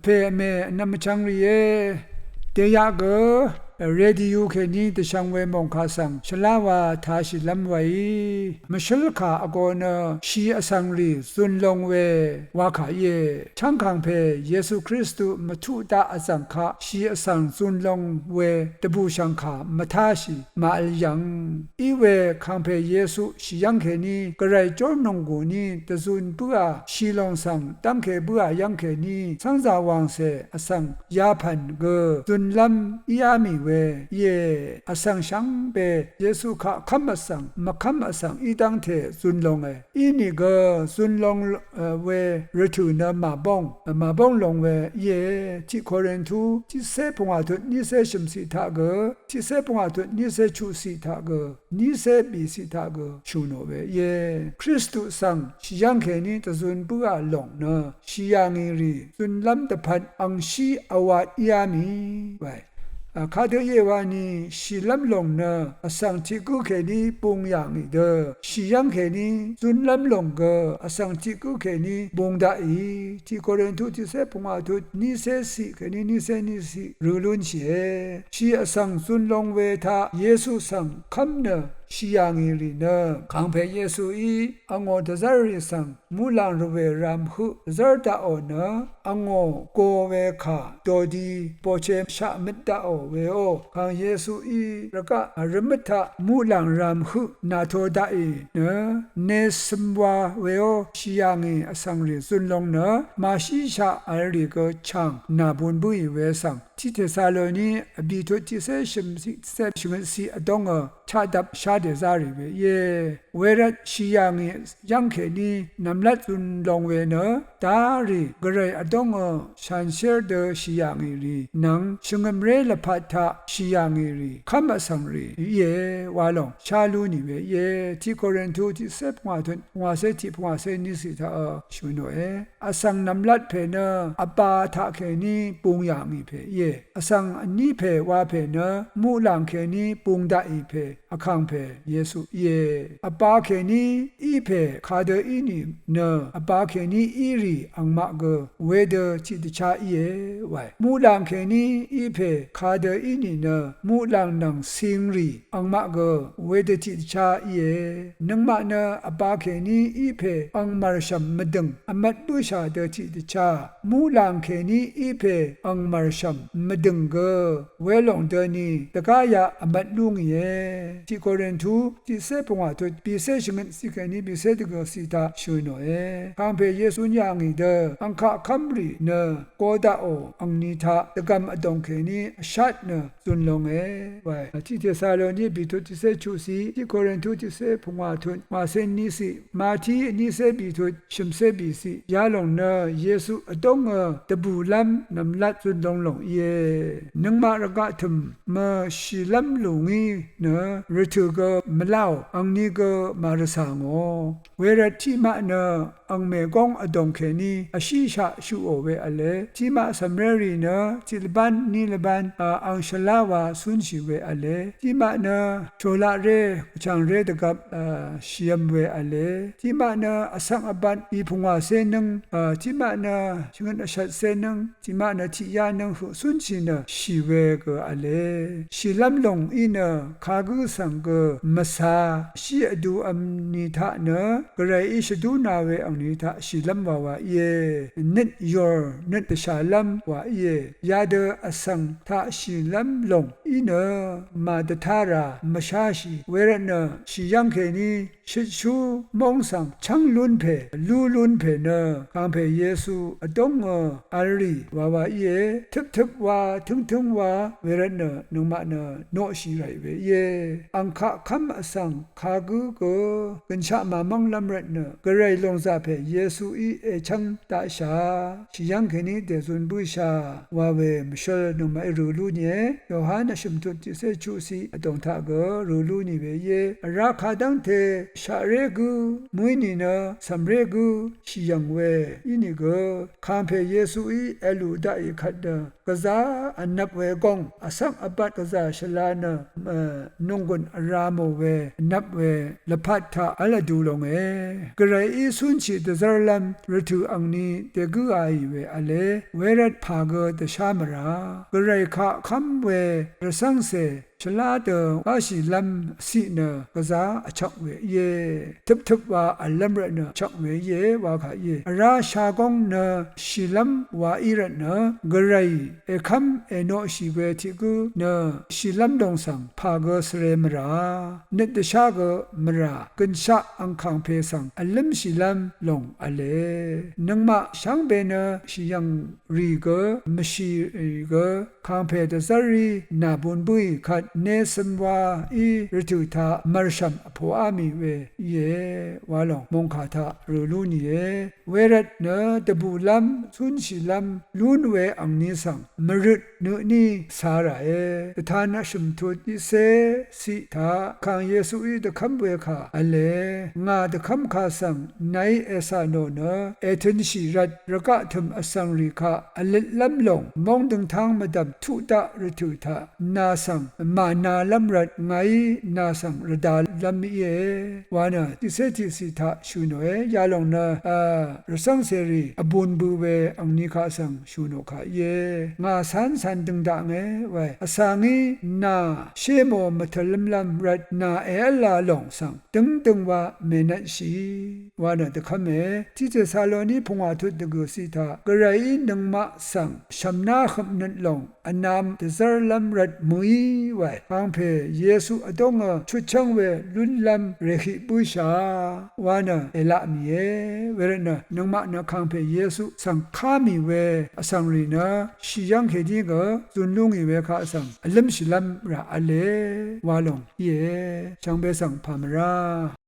เพเมนำชังรีเตียกเรดิโอแค่นี้แต่ช่างเวมองคาสังฉลาวาทาชิลำไว้มชลขาอากอนชีอสังรีซุนลงเววาขาเยช่างขังเพเยซูคริสต์มาทุตาอสังขาชีอสังซุนลงเวตบูชังขามาทาชิมาอลยังอีเวขังเพเยซูชียังแค่นี้กระไรจอนงกูนี้ตะซุนเปื่อชีลงสังตั้งแค่เปื่อยังแค่นี้สังสาวางเสอสังยาพันเกซุนลำยามีเวเยอสังชังเปเยซูขาคัมอสังมาคัมอสังอีตังเทซุนลงอีนี่ก็ซุนลงเวรถุนมาบงลงเวเยที่โครินทูที่เซปงอาทุนิเซชิมสิทาเกที่เซปงอาทุนิเซชูสิทาเกนิเซบีสิทาเกชูโนเวเยคริสตุสังชิยังแค่นี้ตะซุนปุอาลงเนชิยังรีซุนลำตะพันอังชีอวาดยามีไว้คาเดเยวานีชิลัมลงเนอสังทิกุเคนีปุงอย่างนี้เดอชิยังเคนีซุนลัมลงเกอสังทิกุเคนีบุงดาอีที่โครินทูที่เซปุงอาทุนิเซสิเคนีนิเซนิสิรูลุนเชชีอสังซุนลงเวทาเยซูสังคัมเนชียังรีเนขังเพเยซูอีองอดซาริสังมูลังรเวรามหุซาร์ตาโอเนองอโกเวคาโตดีโปเชชะมิตตาโอเวโอขังเยซูอีระกะรมิทะมูลังรามหุนาโทดาอีเนเนสมวาเวโอชียังอสังรีซุนลงเนมาชิชาอัลริกชังนาบุนบุยเวสังที่เทซาโลนีบีทุติเซชิมสิเซชิมสิอดงชาดับชาเดซาริเวเยเวรัชียังเคนีนำลัดซุนลงเวเนตาริกระไรอดงชันเชอร์เดชียังรีนังชงมเรลพัทธาชียังรีคัมสังรีเยวาลงชาลูนิเวเยที่โครินทูที่เซปงาทุนงาเซติพงาเซนิสิทาชุโนอสังนำลัดเพเนอปาทะเคนีปุงยังมีเพเยอสังอันนี้เพว่าเพเนมูลังเคนีปุงดาอีเพอคังเพเยซูเยอปาเคนีอีเพคาเดอีนีเนอปาเคนีอีรีอังมะเกเวเดจิตชาเยไวมูลังเคนีอีเพคาเดอีนีเนมูลังนังซิงรีอังมะเกเวเดจิตชาเยนังมะเนอปาเคนีอีเพอังมารชัมมดึงอมัดบุชาเดจิตชามูลังเคนีอีเพอังมารชัมมดึงเกเวลงเดนีตะกายาอมัดลุงเยที่โครินทูที่เซปงาทุปีเซชมินสิเคนีบิเซตกสิตาชุโนคังเพเยซูญางอีเดอังคาคัมรีเนโกดาโออังนิทาตะกัมอดงเคนีชัดเนซุนลงไว้ที่เทซาโลนีบิทุที่เซชูซีที่โครินทูที่เซปงาทุมาเซนิสิมาที่นิเซบิทุชิมเซบิสิยาลงเนเยซูอดงตะบูลัมนำลัดซุนลงเยนังมารกะทุมมาชิลัมลุงีเนรถุกมลาวอังนี้ก็มารสางเวรที่มาเนอังเมกงอดงเคนีอาชีชาชูโอเวอเลที่มาสมเรรีเนจิลบันนิลบันอังชลาวาสุนชิเวอเลที่มาเนโชลาเรจังเรตกับชิยมเวอเลที่มาเนอสังอบันปีพงวาเซนึงที่มาเนชงนอชัดเซนึงที่มาเนที่ยานึงสุนชิเนชิเวกอเลชิลัมลงอินคากุสังกมาซาชีอดูอัมนิทะเนกระไรอิชดูนาเวอังนิทะชิลัมวาเยนิดยอร์นิดชาลัมวาเยยาเดอสังทะชิลัมลงอินมาดทารามาชาชีเวรเนชิยังเคนีชิชูมงสังชังลุนเพลูลุนเพเนคังเพเยซูอดงอารีวาเยทึบวาทึงวาเวรเนนุมะเนโนชีไรเวเยอังคะคัมอสังคากุโกกัญชามามังลำเรเนกระไรลงซาเพเยซูอีเอชังตาชาชิยังเคนีเดซุนบุชาวาเวมชลนุมะรูลูเนโยฮัน ชิมตุติเสจูสีตงทาก็รู้ลูนี่เวเยราคาดังเทชาเรกูมุยนี่นะสัมเรกูชิยังเวอินี่ก็คำเพเยซูอีเอลูได้ขัดเดกะซาอันนับเวกงอสักอบัดกะซาชลานะนงกุนรามเวนับเวละพัดทาอัลดูลงกระไรอีสุนชิตซาลัมรทูอังนีเตกูไอเวอเลเวรัดพากเตชามรากระไรคะคำเวระสังเสชลาเตอาชิลัมสีเนกะซาอชักเวเยทึบว่าอัลลัมระเนชักเวเยวาคะเยราชากงเนชิลัมวาอิระเนกระไรคัมเอโนชิเวทิกูเนชิลัมดงสังพากสเรมรานิตชากมรากินชะอังคังเพสังอัลลัมชิลัมลงอเลนังมาช่างเบเนชิยังรีกมชีกคังเพตซารีนาบุนบุยขัดเนสมวาอีริทุธามารชัมอโพอามีเวเยวาลงมงคาทารูลูนีเวรัตเนตบูลัมสุนชิลัมลูนเวอังนิสังมรุดนุนีสาระทานะชุมทุติเสสิทาคังเยซูอีตะคัมเวคาอเลงาตะคัมคาสังไนเอซาโนเนเอทนชิรัตระกะทึมอสังริคาอลิลัมลงมองดึงทางมาดับทุตะริทุธานาสังมานาลัมรัดไงนาสังระดาลัมเยวานะติเสติสิทาชูโนยาลงนะรสังเสรีอบุนบูเวอังนิคาสังชูโนคาเยงาสันดึงดาเงไวอสังงีนาเชโมมัทลัมลัมรัดนาเอลาลงสังตึงว่าเมนัชีวานะตะคเมที่เจซาโลนีพงอาทุตตะกุสิทากระไรนังมะสังชัมนาขมนันลงอนามตะซาลัมรัดมุยไวฟังเพเยซูอดงชุดช่างเวลุนลัมเรขิปุชาวานะเอลามีเวรนะนังมะนะคังเพเยซูสังคามีเวอสังรีนะชิยังเคดีกจุนลุงอีเวคาสังอลัมชิลัมราอเลวาลงเยช่างเบสังพามรา